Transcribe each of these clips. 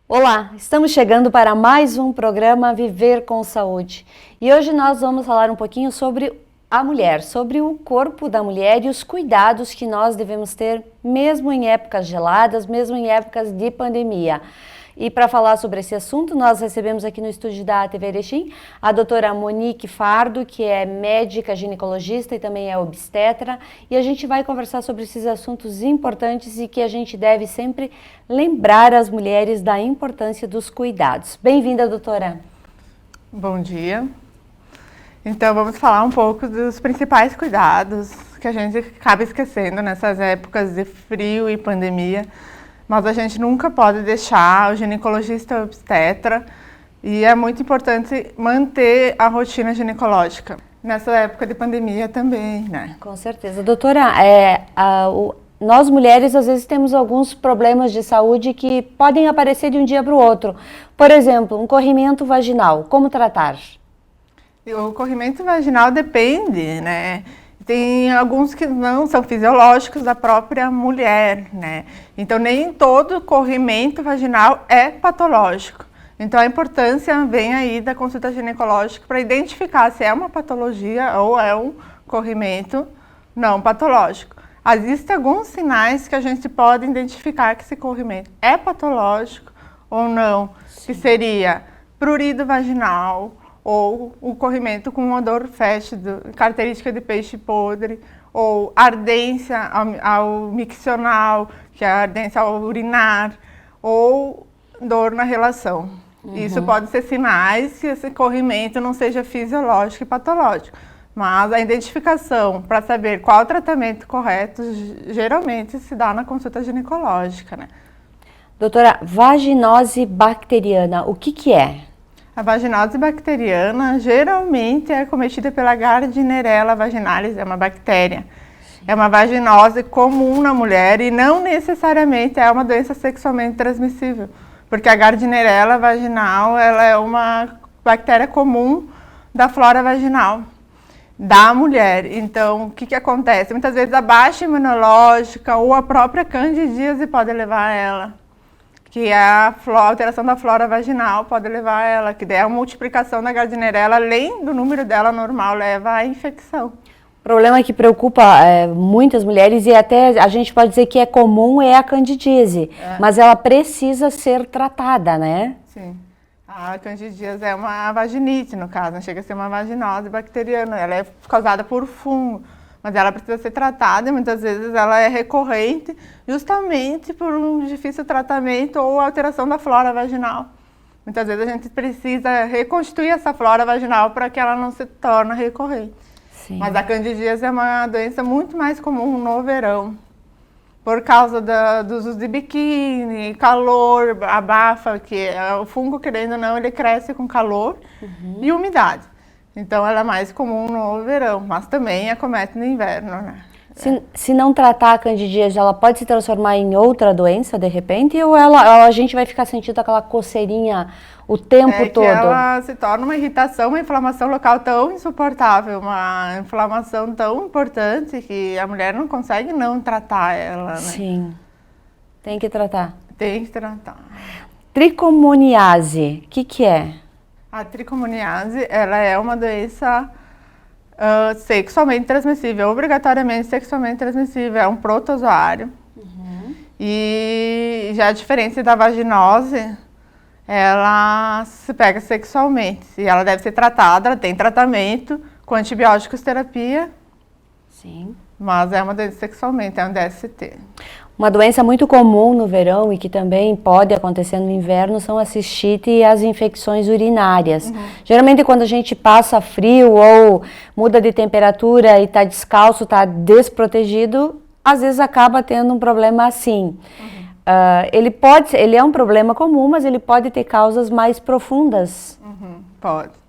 Olá, estamos chegando para mais um programa Viver com Saúde e hoje nós vamos falar um pouquinho sobre a mulher, sobre o corpo da mulher e os cuidados que nós devemos ter mesmo em épocas geladas, mesmo em épocas de pandemia. E para falar sobre esse assunto, nós recebemos aqui no estúdio da TV Erechim a doutora Monique Fardo, que é médica ginecologista e também é obstetra, e a gente vai conversar sobre esses assuntos importantes e que a gente deve sempre lembrar as mulheres da importância dos cuidados. Bem-vinda, doutora. Bom dia. Então, vamos falar um pouco dos principais cuidados que a gente acaba esquecendo nessas épocas de frio e pandemia. Mas a gente nunca pode deixar o ginecologista obstetra e é muito importante manter a rotina ginecológica nessa época de pandemia também, né? Com certeza. Doutora, nós mulheres às vezes temos alguns problemas de saúde que podem aparecer de um dia para o outro. Por exemplo, um corrimento vaginal, como tratar? O corrimento vaginal depende, né? Tem alguns que não são fisiológicos da própria mulher, né? Então, nem todo corrimento vaginal é patológico. Então, a importância vem aí da consulta ginecológica para identificar se é uma patologia ou é um corrimento não patológico. Existem alguns sinais que a gente pode identificar que esse corrimento é patológico ou não, que seria prurido vaginal, ou o corrimento com um odor fétido, característica de peixe podre, ou ardência ao miccional, que é a ardência ao urinar, ou dor na relação. Isso pode ser sinais que esse corrimento não seja fisiológico e patológico. Mas a identificação para saber qual o tratamento correto geralmente se dá na consulta ginecológica, né? Doutora, vaginose bacteriana, o que é? A vaginose bacteriana geralmente é cometida pela Gardnerella vaginalis, é uma bactéria. Sim. É uma vaginose comum na mulher e não necessariamente é uma doença sexualmente transmissível, porque a Gardnerella vaginal ela é uma bactéria comum da flora vaginal da mulher. Então, o que acontece? Muitas vezes a baixa imunológica ou a própria candidíase pode levar a ela. Que a alteração da flora vaginal pode levar a ela, que a multiplicação da Gardnerella, além do número dela normal, leva à infecção. O problema que preocupa muitas mulheres, e até a gente pode dizer que é comum, é a candidíase, mas ela precisa ser tratada, né? Sim. A candidíase é uma vaginite, no caso, não chega a ser uma vaginose bacteriana, ela é causada por fungo. Mas ela precisa ser tratada e muitas vezes ela é recorrente justamente por um difícil tratamento ou alteração da flora vaginal. Muitas vezes a gente precisa reconstituir essa flora vaginal para que ela não se torne recorrente. Sim. Mas a candidíase é uma doença muito mais comum no verão, por causa dos usos de biquíni, calor, abafa, que o fungo, querendo ou não, ele cresce com calor e umidade. Então, ela é mais comum no verão, mas também acomete no inverno, né? Se não tratar a candidíase, ela pode se transformar em outra doença, de repente? Ou a gente vai ficar sentindo aquela coceirinha o tempo todo? Ela se torna uma irritação, uma inflamação local tão insuportável, uma inflamação tão importante que a mulher não consegue não tratar ela, né? Sim, tem que tratar. Tem que tratar. Tricomoniase, o que é? A tricomoniase, ela é uma doença sexualmente transmissível, obrigatoriamente sexualmente transmissível, é um protozoário. E já a diferença da vaginose, ela se pega sexualmente e ela deve ser tratada, ela tem tratamento com antibióticos terapia. Sim. Mas é uma doença sexualmente, é um DST. Uma doença muito comum no verão e que também pode acontecer no inverno são a cistite e as infecções urinárias. Geralmente quando a gente passa frio ou muda de temperatura e está descalço, desprotegido, às vezes acaba tendo um problema assim. Ele é um problema comum, mas ele pode ter causas mais profundas. Pode.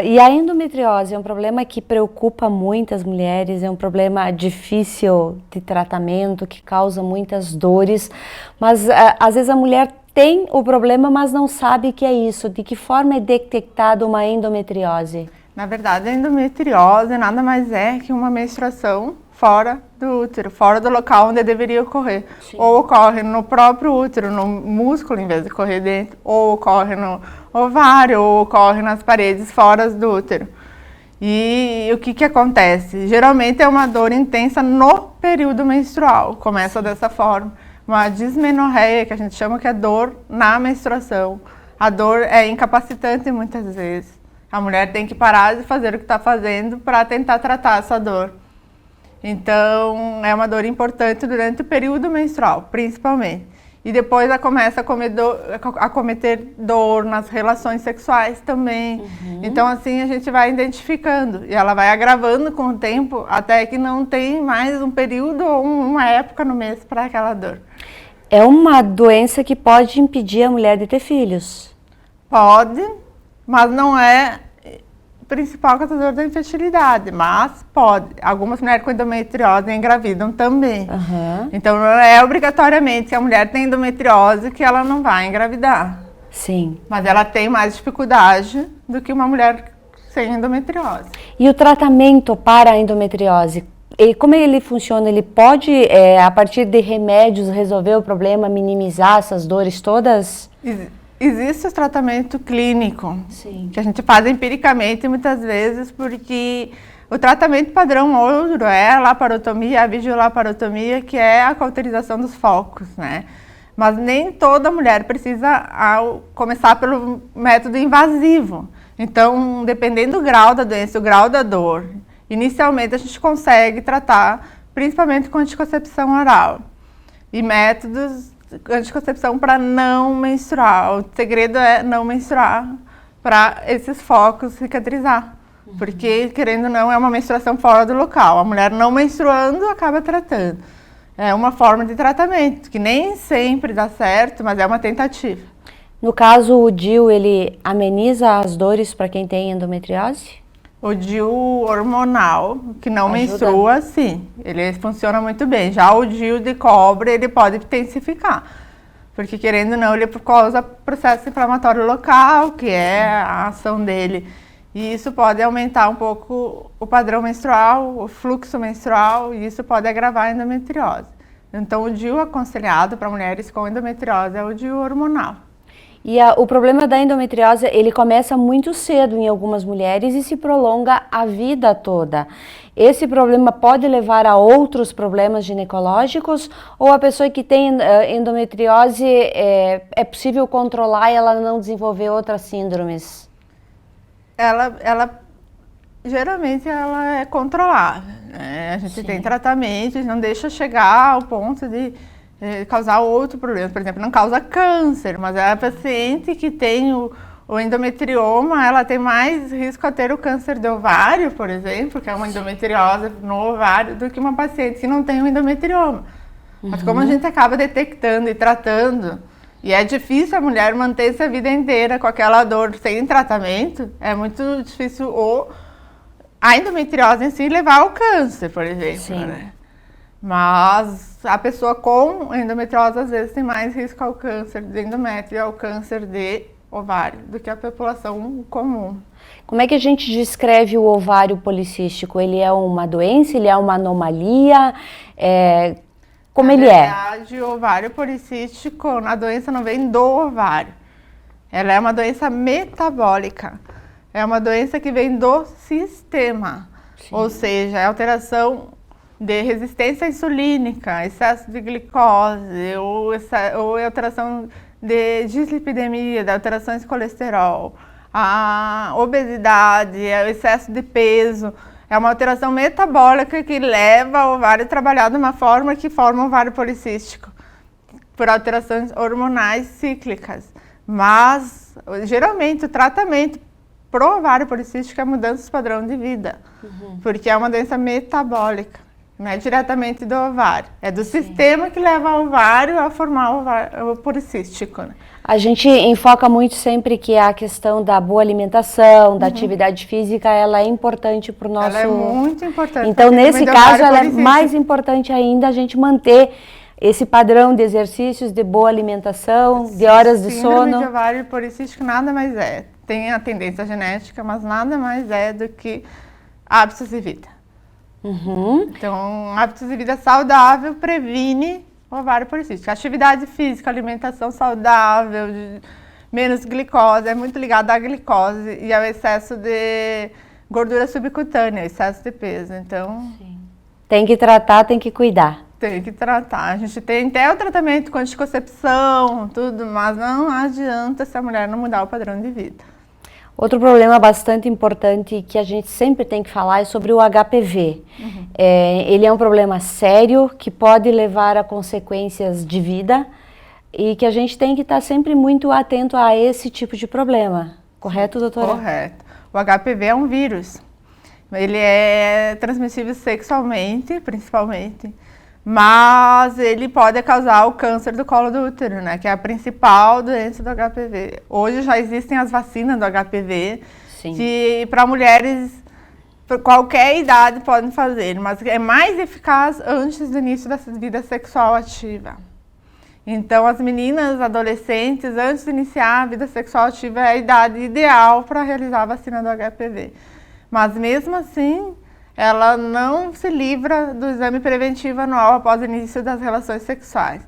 E a endometriose é um problema que preocupa muitas mulheres, é um problema difícil de tratamento, que causa muitas dores, mas às vezes a mulher tem o problema, mas não sabe que é isso. De que forma é detectada uma endometriose? Na verdade, a endometriose nada mais é que uma menstruação fora do útero, fora do local onde deveria ocorrer. Sim. Ou ocorre no próprio útero, no músculo, em vez de ocorrer dentro, ou ocorre no ovário, ou ocorre nas paredes fora do útero. E o que acontece? Geralmente é uma dor intensa no período menstrual, começa dessa forma. Uma dismenorreia, que a gente chama que é dor na menstruação. A dor é incapacitante muitas vezes. A mulher tem que parar de fazer o que está fazendo para tentar tratar essa dor. Então, é uma dor importante durante o período menstrual, principalmente. E depois ela começa a cometer dor nas relações sexuais também. Então, assim, a gente vai identificando. E ela vai agravando com o tempo, até que não tem mais um período ou uma época no mês para aquela dor. É uma doença que pode impedir a mulher de ter filhos? Pode, mas não é o principal causador da infertilidade, mas pode. Algumas mulheres com endometriose engravidam também. Então não é obrigatoriamente que a mulher tem endometriose que ela não vai engravidar. Sim. Mas ela tem mais dificuldade do que uma mulher sem endometriose. E o tratamento para a endometriose? E como ele funciona? Ele pode, a partir de remédios, resolver o problema, minimizar essas dores todas? Existe o tratamento clínico, sim, que a gente faz empiricamente muitas vezes, porque o tratamento padrão ouro é a laparotomia, a videolaparotomia, que é a cauterização dos focos, né? Mas nem toda mulher precisa começar pelo método invasivo. Então, dependendo do grau da doença, o grau da dor, inicialmente a gente consegue tratar principalmente com anticoncepção oral e métodos anticoncepção para não menstruar. O segredo é não menstruar para esses focos cicatrizar. Porque, querendo ou não, é uma menstruação fora do local. A mulher não menstruando acaba tratando. É uma forma de tratamento, que nem sempre dá certo, mas é uma tentativa. No caso, o DIU, ele ameniza as dores para quem tem endometriose? O DIU hormonal, que não menstrua, sim, ele funciona muito bem. Já o DIU de cobre, ele pode intensificar. Porque, querendo ou não, ele causa processo inflamatório local, que é a ação dele. E isso pode aumentar um pouco o padrão menstrual, o fluxo menstrual, e isso pode agravar a endometriose. Então, o DIU aconselhado para mulheres com endometriose é o DIU hormonal. E o problema da endometriose, ele começa muito cedo em algumas mulheres e se prolonga a vida toda. Esse problema pode levar a outros problemas ginecológicos, ou a pessoa que tem endometriose é possível controlar e ela não desenvolver outras síndromes? Geralmente ela é controlada, né? A gente tem tratamentos, não deixa chegar ao ponto de causar outro problema. Por exemplo, não causa câncer, mas a paciente que tem o endometrioma, ela tem mais risco a ter o câncer de ovário, por exemplo, que é uma endometriose no ovário, do que uma paciente que não tem o endometrioma. Mas como a gente acaba detectando e tratando, e é difícil a mulher manter-se a vida inteira com aquela dor sem tratamento, é muito difícil a endometriose em si levar ao câncer, por exemplo, né? Mas a pessoa com endometriose às vezes tem mais risco ao câncer de endométrio e ao câncer de ovário do que a população comum. Como é que a gente descreve o ovário policístico? Ele é uma doença? Ele é uma anomalia? Como ele é? Na verdade, o ovário policístico, a doença não vem do ovário. Ela é uma doença metabólica. É uma doença que vem do sistema. Sim. Ou seja, é alteração de resistência insulínica, excesso de glicose, ou alteração de dislipidemia, de alterações de colesterol, a obesidade, o excesso de peso. É uma alteração metabólica que leva o ovário a trabalhar de uma forma que forma um ovário policístico, por alterações hormonais cíclicas. Mas, geralmente, o tratamento pro ovário policístico é mudança de padrão de vida, porque é uma doença metabólica. Não é diretamente do ovário, é do sistema que leva o ovário a formar o ovário policístico, né? A gente enfoca muito sempre que a questão da boa alimentação, da atividade física, ela é importante para o nosso... Ela é muito importante. Então, nesse caso, ela é mais importante ainda a gente manter esse padrão de exercícios, de boa alimentação, de horas de sono. Síndrome de ovário policístico nada mais é. tem a tendência genética, mas nada mais é do que hábitos de vida. Então, hábitos de vida saudável previne ovário policístico. Atividade física, alimentação saudável, menos glicose, é muito ligado à glicose e ao excesso de gordura subcutânea, excesso de peso. Então, tem que tratar, tem que cuidar. Tem que tratar. A gente tem até o tratamento com anticoncepção, tudo, mas não adianta se a mulher não mudar o padrão de vida. Outro problema bastante importante que a gente sempre tem que falar é sobre o HPV. Ele é um problema sério que pode levar a consequências de vida e que a gente tem que estar sempre muito atento a esse tipo de problema. Correto, doutora? Correto. O HPV é um vírus. Ele é transmissível sexualmente, principalmente, mas ele pode causar o câncer do colo do útero, né? Que é a principal doença do HPV. Hoje já existem as vacinas do HPV, que para mulheres, por qualquer idade, podem fazer, mas é mais eficaz antes do início da vida sexual ativa. Então, as meninas, adolescentes, antes de iniciar a vida sexual ativa, é a idade ideal para realizar a vacina do HPV. Mas mesmo assim, ela não se livra do exame preventivo anual após o início das relações sexuais.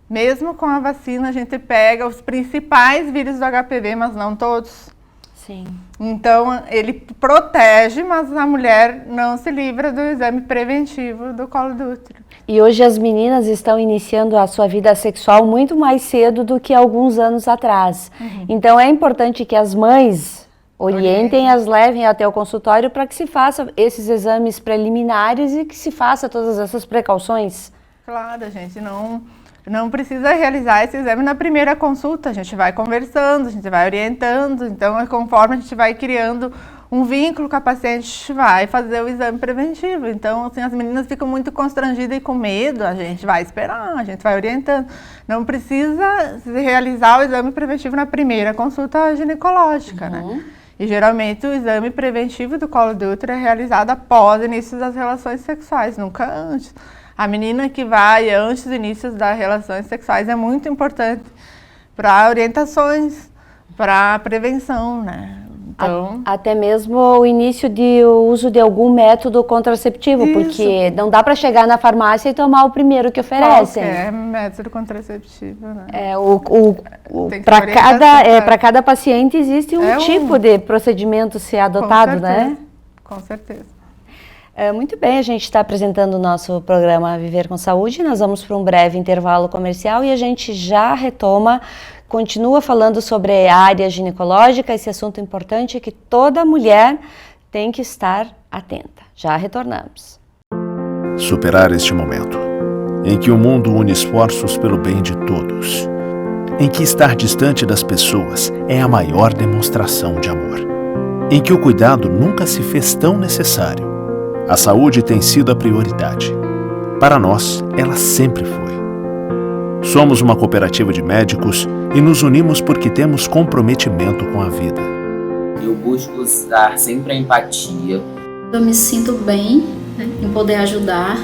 Mesmo com a vacina, a gente pega os principais vírus do HPV, mas não todos. Sim. Então, ele protege, mas a mulher não se livra do exame preventivo do colo do útero. E hoje as meninas estão iniciando a sua vida sexual muito mais cedo do que alguns anos atrás. Então, é importante que as mães orientem, as levem até o consultório para que se faça esses exames preliminares e que se faça todas essas precauções. Claro, a gente não precisa realizar esse exame na primeira consulta, a gente vai conversando, a gente vai orientando, então conforme a gente vai criando um vínculo com a paciente, a gente vai fazer o exame preventivo. Então, assim, as meninas ficam muito constrangidas e com medo, a gente vai esperar, a gente vai orientando. Não precisa se realizar o exame preventivo na primeira consulta ginecológica, né? E geralmente o exame preventivo do colo do útero é realizado após o início das relações sexuais, nunca antes. A menina que vai antes do início das relações sexuais é muito importante para orientações, para prevenção, né? Então, até mesmo o início de uso de algum método contraceptivo, porque não dá para chegar na farmácia e tomar o primeiro que oferecem. Qualquer método contraceptivo, né? Para cada paciente existe um tipo de procedimento ser adotado, né? Com certeza. Muito bem, a gente está apresentando o nosso programa Viver com Saúde. Nós vamos para um breve intervalo comercial e a gente já retoma, continua falando sobre a área ginecológica, esse assunto importante que toda mulher tem que estar atenta. Já retornamos. Superar este momento, em que o mundo une esforços pelo bem de todos, em que estar distante das pessoas é a maior demonstração de amor, em que o cuidado nunca se fez tão necessário. A saúde tem sido a prioridade. Para nós, ela sempre foi. Somos uma cooperativa de médicos e nos unimos porque temos comprometimento com a vida. Eu busco usar sempre a empatia. Eu me sinto bem, né, em poder ajudar,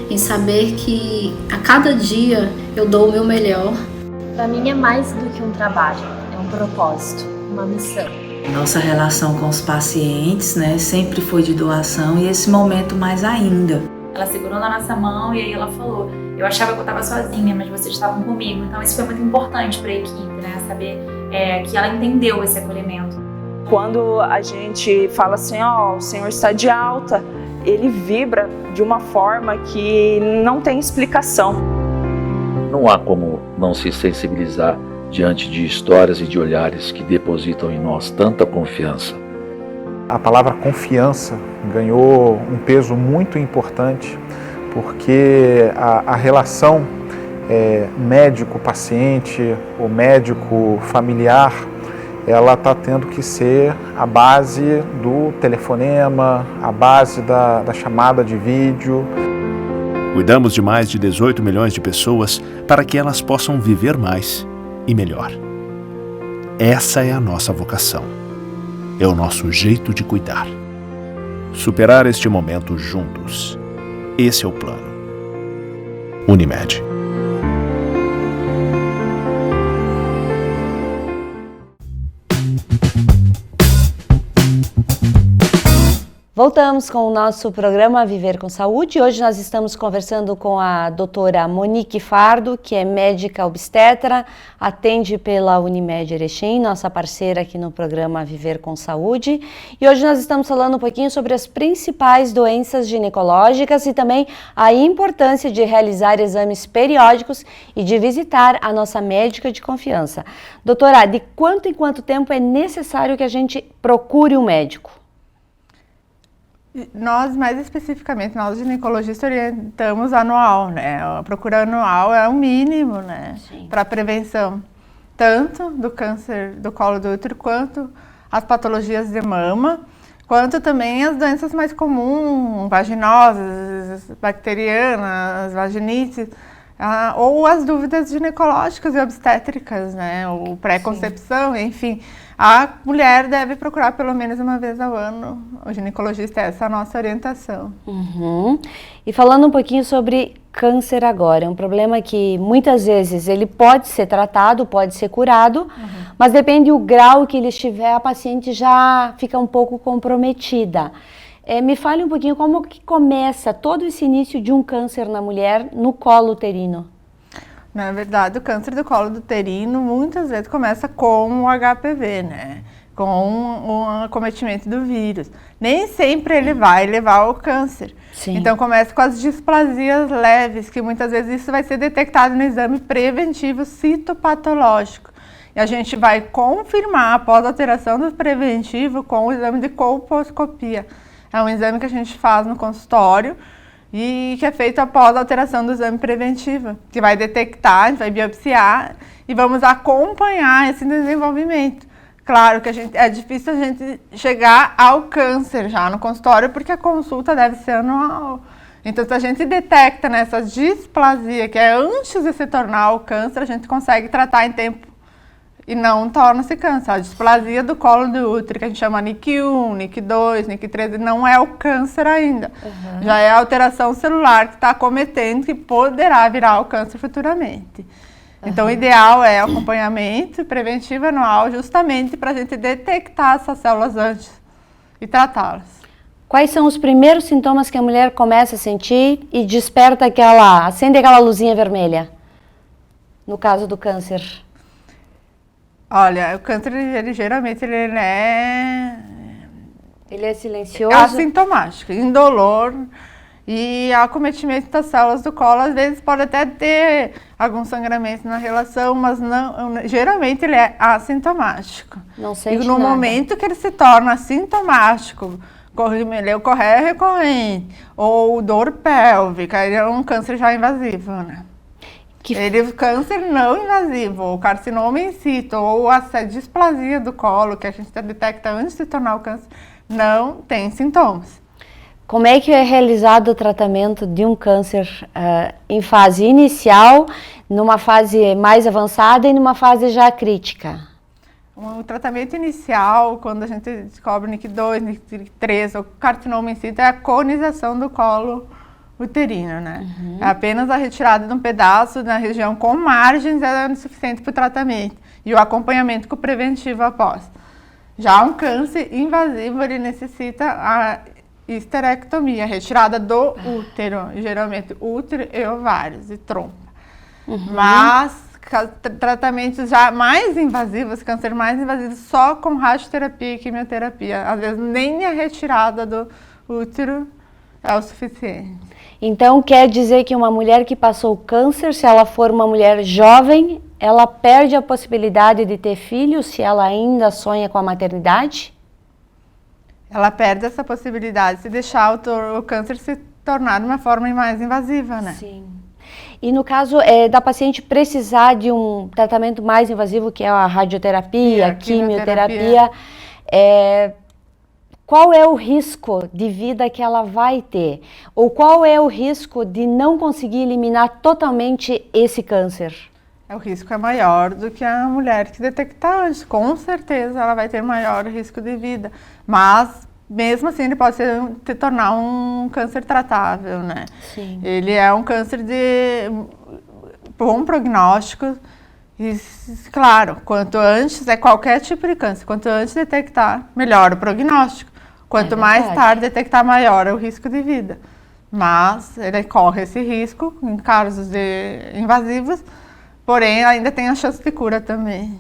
em saber que a cada dia eu dou o meu melhor. Para mim é mais do que um trabalho, é um propósito, uma missão. Nossa relação com os pacientes, né, sempre foi de doação e esse momento mais ainda. Ela segurou na nossa mão e aí ela falou: eu achava que eu estava sozinha, mas vocês estavam comigo. Então isso foi muito importante para a equipe, né, saber que ela entendeu esse acolhimento. Quando a gente fala assim, o senhor está de alta, ele vibra de uma forma que não tem explicação. Não há como não se sensibilizar diante de histórias e de olhares que depositam em nós tanta confiança. A palavra confiança ganhou um peso muito importante, porque a relação médico-paciente, ou médico-familiar, ela está tendo que ser a base do telefonema, a base da chamada de vídeo. Cuidamos de mais de 18 milhões de pessoas para que elas possam viver mais e melhor. Essa é a nossa vocação. É o nosso jeito de cuidar. Superar este momento juntos. Esse é o plano. Unimed. Voltamos com o nosso programa Viver com Saúde. Hoje nós estamos conversando com a doutora Monique Fardo, que é médica obstetra, atende pela Unimed Erechim, nossa parceira aqui no programa Viver com Saúde. E hoje nós estamos falando um pouquinho sobre as principais doenças ginecológicas e também a importância de realizar exames periódicos e de visitar a nossa médica de confiança. Doutora, de quanto em quanto tempo é necessário que a gente procure um médico? Nós, mais especificamente, nós ginecologistas orientamos anual, né? A procura anual é o mínimo, né? Para prevenção, tanto do câncer do colo do útero, quanto as patologias de mama, quanto também as doenças mais comuns, vaginosas, bacterianas, vaginites, ou as dúvidas ginecológicas e obstétricas, né? Ou pré-concepção, enfim. A mulher deve procurar pelo menos uma vez ao ano o ginecologista, essa é a nossa orientação. E falando um pouquinho sobre câncer agora, é um problema que muitas vezes ele pode ser tratado, pode ser curado, mas depende do grau que ele estiver, a paciente já fica um pouco comprometida. Me fale um pouquinho como que começa todo esse início de um câncer na mulher no colo uterino. Na verdade, o câncer do colo uterino muitas vezes começa com o HPV, né? Com um acometimento do vírus. Nem sempre ele vai levar ao câncer. Então começa com as displasias leves, que muitas vezes isso vai ser detectado no exame preventivo citopatológico. E a gente vai confirmar após a alteração do preventivo com o exame de colposcopia. É um exame que a gente faz no consultório e que é feito após a alteração do exame preventivo, que vai detectar, a gente vai biopsiar e vamos acompanhar esse desenvolvimento. Claro que é difícil a gente chegar ao câncer já no consultório, porque a consulta deve ser anual. Então, se a gente detecta nessa displasia, que é antes de se tornar o câncer, a gente consegue tratar em tempo e não torna-se câncer. A displasia do colo do útero, que a gente chama NIC1, NIC2, NIC3, não é o câncer ainda. Já é a alteração celular que está acometendo, que poderá virar o câncer futuramente. Então, o ideal é o acompanhamento preventivo anual, justamente para a gente detectar essas células antes e tratá-las. Quais são os primeiros sintomas que a mulher começa a sentir e desperta acende aquela luzinha vermelha, no caso do câncer? Olha, o câncer, geralmente, ele é silencioso? Assintomático, indolor e acometimento das células do colo. Às vezes pode até ter algum sangramento na relação, mas não, geralmente ele é assintomático. Não sente E no nada. momento que ele se torna assintomático, leucorreia recorrente ou dor pélvica, ele é um câncer já invasivo, né? O câncer não invasivo, o carcinoma in situ, ou a displasia do colo, que a gente detecta antes de se tornar o câncer, não tem sintomas. Como é que é realizado o tratamento de um câncer em fase inicial, numa fase mais avançada e numa fase já crítica? O tratamento inicial, quando a gente descobre NIC2, NIC3 ou carcinoma in situ, é a conização do colo uterino, né? É apenas a retirada de um pedaço na região com margens é suficiente para o tratamento e o acompanhamento com o preventivo após. Já um câncer invasivo, ele necessita a histerectomia, a retirada do útero, geralmente útero e ovários e trompa. Mas tratamentos já mais invasivos, câncer mais invasivo, só com radioterapia e quimioterapia. Às vezes nem a retirada do útero é o suficiente. Então, quer dizer que uma mulher que passou câncer, se ela for uma mulher jovem, ela perde a possibilidade de ter filhos se ela ainda sonha com a maternidade? Ela perde essa possibilidade se deixar o câncer se tornar de uma forma mais invasiva, né? Sim. E no caso da paciente precisar de um tratamento mais invasivo, que é a radioterapia, a quimioterapia, qual é o risco de vida que ela vai ter? Ou qual é o risco de não conseguir eliminar totalmente esse câncer? O risco é maior do que a mulher que detectar antes. Com certeza ela vai ter maior risco de vida. Mas, mesmo assim, ele pode se tornar um câncer tratável, né? Sim. Ele é um câncer de bom prognóstico. E, claro, quanto antes, qualquer tipo de câncer, quanto antes detectar, melhor o prognóstico. Quanto mais tarde detectar, maior é o risco de vida. Mas ele corre esse risco em casos invasivos, porém ainda tem a chance de cura também.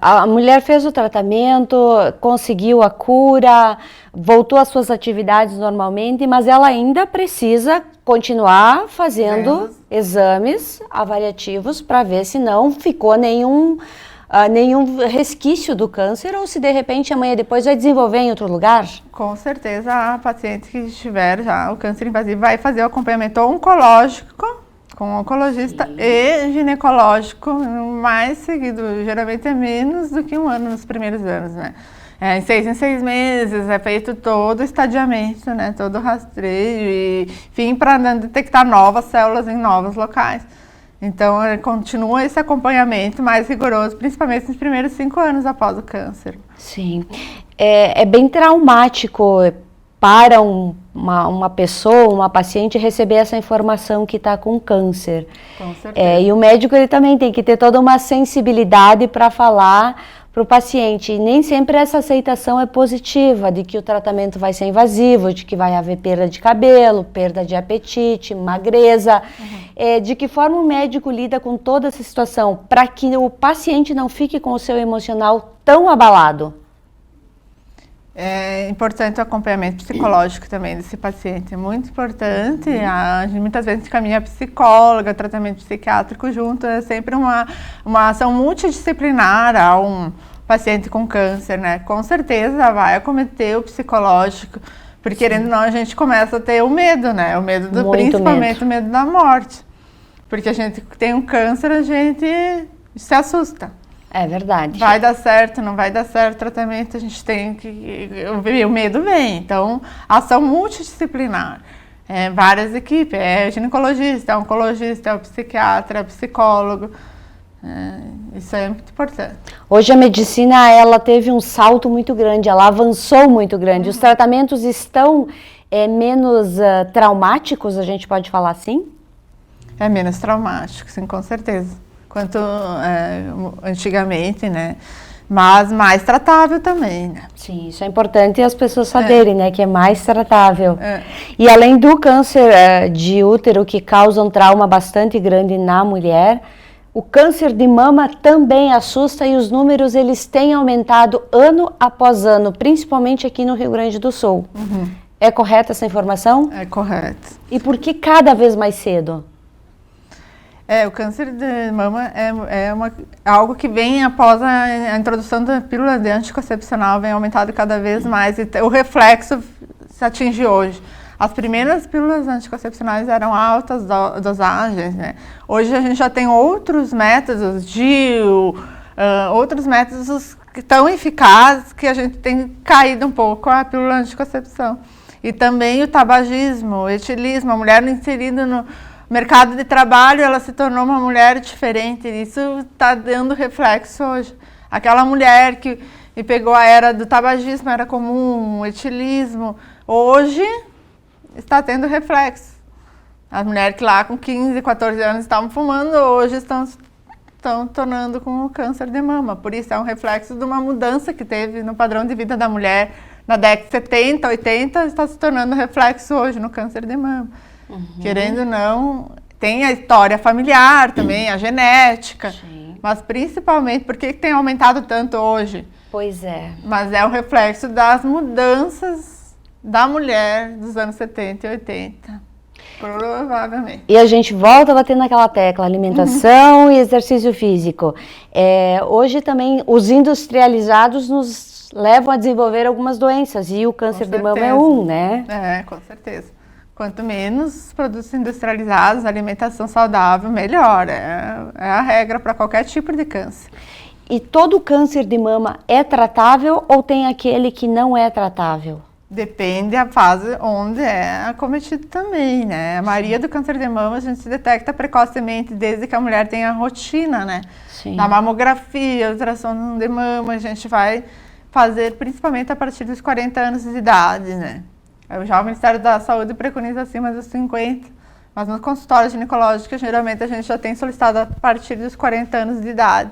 A mulher fez o tratamento, conseguiu a cura, voltou às suas atividades normalmente, mas ela ainda precisa continuar fazendo exames avaliativos para ver se não ficou nenhum resquício do câncer ou se de repente amanhã depois vai desenvolver em outro lugar? Com certeza a paciente que tiver já o câncer invasivo vai fazer o acompanhamento oncológico com oncologista e ginecológico mais seguido. Geralmente é menos do que 1 ano nos primeiros anos, né? Em 6 meses é feito todo o estadiamento, né? Todo o rastreio, enfim, para detectar novas células em novos locais. Então, continua esse acompanhamento mais rigoroso, principalmente nos primeiros 5 anos após o câncer. Sim. É bem traumático para uma pessoa, uma paciente, receber essa informação que está com câncer. Com certeza. E o médico ele também tem que ter toda uma sensibilidade para falar para o paciente. E nem sempre essa aceitação é positiva, de que o tratamento vai ser invasivo, de que vai haver perda de cabelo, perda de apetite, magreza. De que forma o médico lida com toda essa situação para que o paciente não fique com o seu emocional tão abalado? É importante o acompanhamento psicológico também desse paciente, é muito importante. A gente muitas vezes caminha psicóloga, tratamento psiquiátrico junto, é sempre uma ação multidisciplinar a um paciente com câncer, né? Com certeza vai acometer o psicológico, porque querendo ou não a gente começa a ter o medo, né? O medo principalmente o medo da morte, porque a gente tem um câncer, a gente se assusta. É verdade. Vai dar certo, não vai dar certo o tratamento, a gente tem que... O medo vem, então, ação multidisciplinar. Várias equipes, ginecologista, oncologista, psiquiatra, psicólogo. Isso é muito importante. Hoje a medicina, ela teve um salto muito grande, ela avançou muito grande. Os tratamentos estão menos traumáticos, a gente pode falar assim? É menos traumático, sim, com certeza. Quanto antigamente, né? Mas mais tratável também, né? Sim, isso é importante as pessoas saberem, né? Que é mais tratável. E além do câncer de útero, que causa um trauma bastante grande na mulher, o câncer de mama também assusta e os números eles têm aumentado ano após ano, principalmente aqui no Rio Grande do Sul. É correta essa informação? É correto. E por que cada vez mais cedo? O câncer de mama é algo que vem após a introdução da pílula de anticoncepcional, vem aumentado cada vez mais e o reflexo se atinge hoje. As primeiras pílulas anticoncepcionais eram altas dosagens, né? Hoje a gente já tem outros métodos, DIU, outros métodos tão eficazes que a gente tem caído um pouco a pílula anticoncepção. E também o tabagismo, o etilismo, a mulher inserida no mercado de trabalho, ela se tornou uma mulher diferente. Isso está dando reflexo hoje. Aquela mulher que pegou a era do tabagismo, era comum, o etilismo, hoje está tendo reflexo. As mulheres que lá com 15, 14 anos estavam fumando, hoje estão tornando com o câncer de mama. Por isso é um reflexo de uma mudança que teve no padrão de vida da mulher na década de 70, 80, está se tornando reflexo hoje no câncer de mama. Querendo ou não, tem a história familiar também, a genética, mas principalmente, por que tem aumentado tanto hoje? Pois é. Mas é o reflexo das mudanças da mulher dos anos 70 e 80, provavelmente. E a gente volta a bater naquela tecla, alimentação e exercício físico. Hoje também os industrializados nos levam a desenvolver algumas doenças e o câncer de mama é um, né? Com certeza. Quanto menos produtos industrializados, alimentação saudável, melhor. É a regra para qualquer tipo de câncer. E todo câncer de mama é tratável ou tem aquele que não é tratável? Depende da fase onde é acometido também, né? A maioria do câncer de mama a gente se detecta precocemente desde que a mulher tem a rotina, né? Sim. Na mamografia, ultrassom de mama, a gente vai fazer principalmente a partir dos 40 anos de idade, né? Já o Ministério da Saúde preconiza acima dos 50, mas no consultório ginecológico, geralmente a gente já tem solicitado a partir dos 40 anos de idade.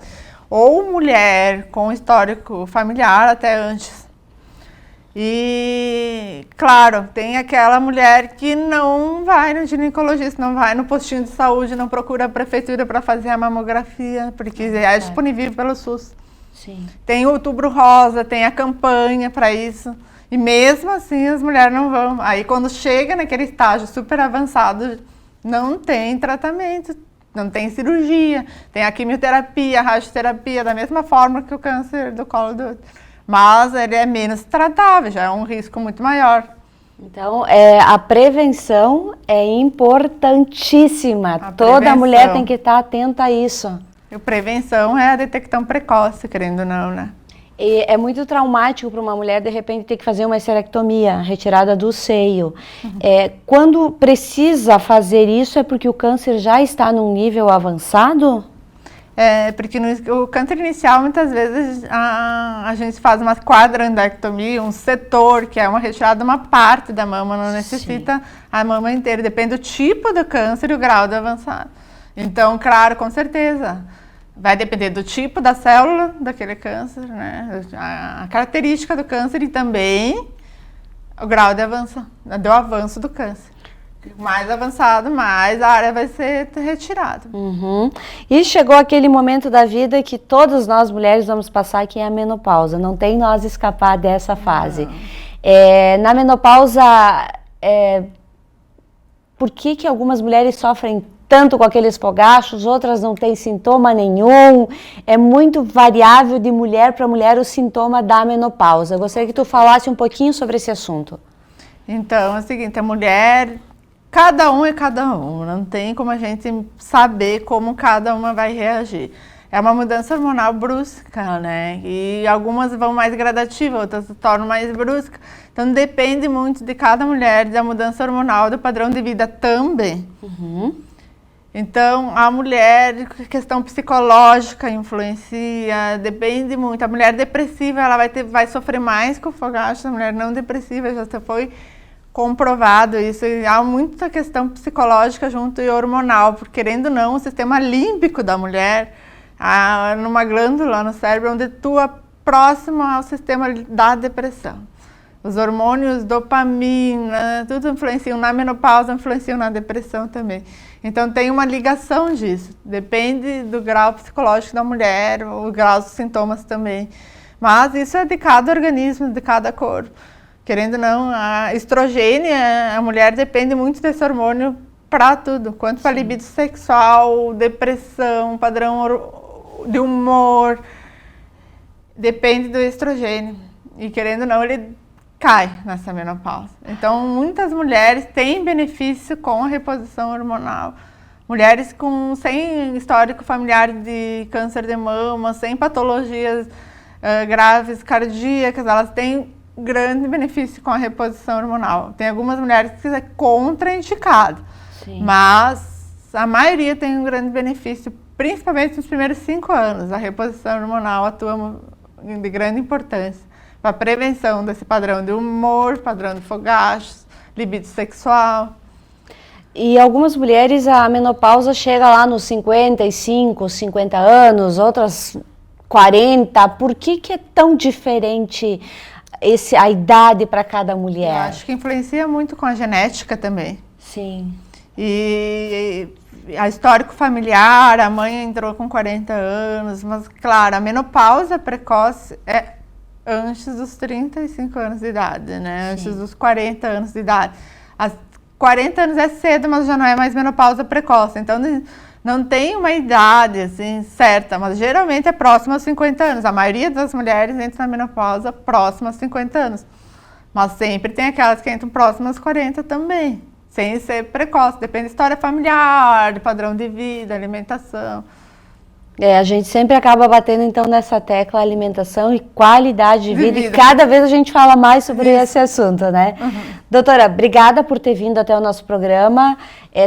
Ou mulher com histórico familiar até antes. E, claro, tem aquela mulher que não vai no ginecologista, não vai no postinho de saúde, não procura a prefeitura para fazer a mamografia, porque é disponível pelo SUS. Sim. Tem o Outubro Rosa, tem a campanha para isso. E mesmo assim as mulheres não vão. Aí quando chega naquele estágio super avançado, não tem tratamento, não tem cirurgia, tem a quimioterapia, a radioterapia, da mesma forma que o câncer do colo do útero. Mas ele é menos tratável, já é um risco muito maior. Então, a prevenção é importantíssima. Toda mulher tem que estar atenta a isso. E prevenção é a detecção precoce, querendo ou não, né? E é muito traumático para uma mulher, de repente, ter que fazer uma esterectomia, retirada do seio. Quando precisa fazer isso, é porque o câncer já está num nível avançado? Porque o câncer inicial, muitas vezes, a gente faz uma quadrandectomia, um setor, que é uma retirada de uma parte da mama, não necessita a mama inteira. Depende do tipo do câncer e o grau de avançado. Então, claro, com certeza, vai depender do tipo da célula daquele câncer, né? A característica do câncer e também o grau de avanço do câncer. Mais avançado, mais a área vai ser retirada. E chegou aquele momento da vida que todas nós mulheres vamos passar, que é a menopausa. Não tem nós escapar dessa fase. Na menopausa, por que algumas mulheres sofrem tanto com aqueles fogachos, outras não têm sintoma nenhum? É muito variável de mulher para mulher o sintoma da menopausa. Eu gostaria que tu falasse um pouquinho sobre esse assunto. Então, é o seguinte, a mulher... Cada um é cada um, não tem como a gente saber como cada uma vai reagir. É uma mudança hormonal brusca, né? E algumas vão mais gradativas, outras se tornam mais bruscas. Então depende muito de cada mulher, da mudança hormonal, do padrão de vida também. Então a mulher, questão psicológica influencia, depende muito. A mulher depressiva, ela vai sofrer mais com o fogacho, a mulher não depressiva já foi comprovado isso, e há muita questão psicológica junto e hormonal, porque querendo ou não, o sistema límbico da mulher, numa glândula no cérebro, onde atua próximo ao sistema da depressão. Os hormônios, dopamina, tudo influenciam na menopausa, influenciam na depressão também. Então tem uma ligação disso, depende do grau psicológico da mulher, o grau dos sintomas também. Mas isso é de cada organismo, de cada corpo. Querendo ou não, a estrogênio, a mulher depende muito desse hormônio para tudo. Quanto para libido sexual, depressão, padrão de humor, depende do estrogênio. E querendo ou não, ele cai nessa menopausa. Então, muitas mulheres têm benefício com a reposição hormonal. Mulheres sem histórico familiar de câncer de mama, sem patologias graves cardíacas, elas têm grande benefício com a reposição hormonal. Tem algumas mulheres que é contraindicado, mas a maioria tem um grande benefício, principalmente nos primeiros 5 anos. A reposição hormonal atua de grande importância para a prevenção desse padrão de humor, padrão de fogachos, libido sexual. E algumas mulheres, a menopausa chega lá nos 55, 50 anos, outras 40. Por que é tão diferente a idade para cada mulher? Eu acho que influencia muito com a genética também. Sim. E a histórico familiar, a mãe entrou com 40 anos, mas claro, a menopausa precoce é antes dos 35 anos de idade, né? Antes dos 40 anos de idade. 40 anos é cedo, mas já não é mais menopausa precoce. Então não tem uma idade assim certa, mas geralmente é próximo aos 50 anos. A maioria das mulheres entra na menopausa próxima aos 50 anos. Mas sempre tem aquelas que entram próximas aos 40 também, sem ser precoce. Depende da história familiar, do padrão de vida, alimentação. A gente sempre acaba batendo então nessa tecla alimentação e qualidade de vida. E cada vez a gente fala mais sobre esse assunto, né? Doutora, obrigada por ter vindo até o nosso programa,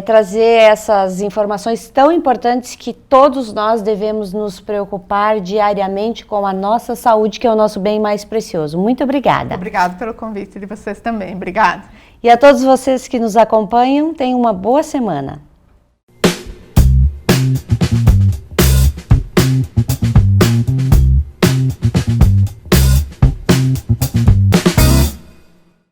trazer essas informações tão importantes que todos nós devemos nos preocupar diariamente com a nossa saúde, que é o nosso bem mais precioso. Muito obrigada. Obrigada pelo convite de vocês também. Obrigada. E a todos vocês que nos acompanham, tenham uma boa semana.